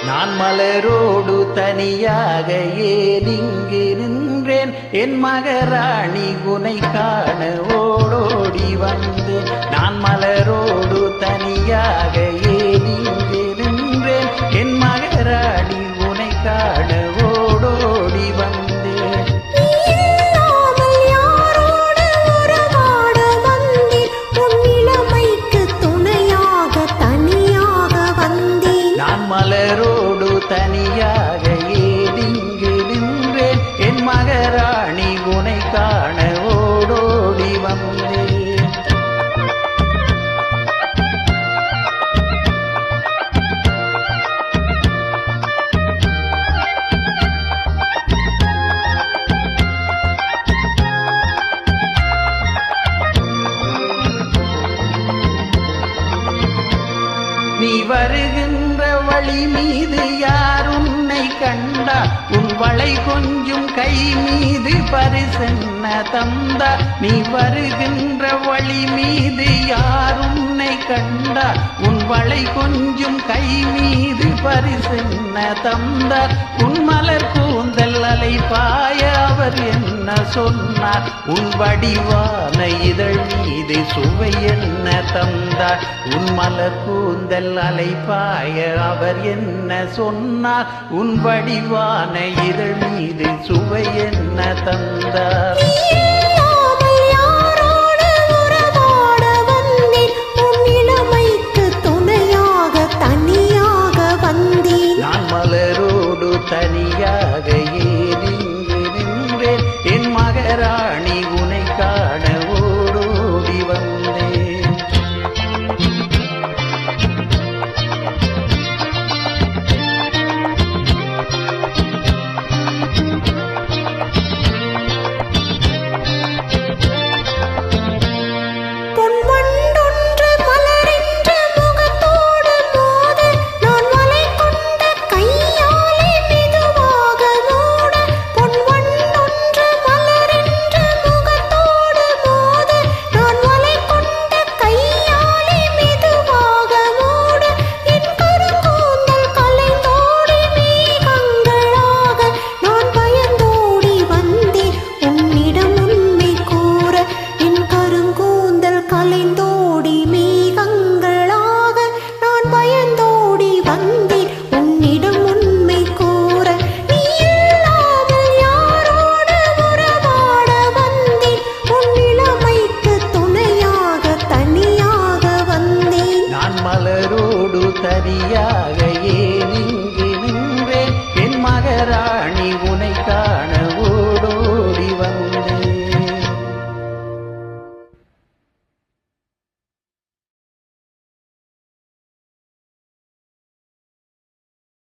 நான் மலரோடு தனியாக ஏன் இங்கு நின்றேன் என் மகராணி உனை காண ஓடோடி வந்தேன் நான் மலரோடு தனியாக ஏன் இங்கு நின்றேன் என் மகராணி உனை காண ஓடோடி வந்தேன் மலரோடு தனியாக ஏன் இங்கு நின்றேன் என் மகராணி உனை காண ஓடோடி வந்தேன் நீ வருகின்ற வழி மீது யார் உன்னை கண்டார் உன் வளை கொஞ்சம் கை மீது பரிசென்ன தந்தார் நீ வருகின்ற வழி மீது யார் உன்னை கண்டார் உன் வளை கொஞ்சம் கை மீது பரிசென்ன தந்தார் உன் மலர் கூந்தல் அலை பாய அவர் என்ன சொன்னார் உன் வடிவான இதழ் மீது சுவை என்ன தந்தார் உன் மலர் கூந்தல் அலை பாய அவர் என்ன சொன்னார் உன் வடிவான இதழ் மீது சுவை என்ன தந்தார் நான் மலரோடு தனியாக ஏன் இங்கு நின்றேன் என் மகராணி உனை காண ஓடோடி வந்தேன் மலரோடு தனியாக ஏன் இங்கு நின்றேன் என் மகராணி உனை காண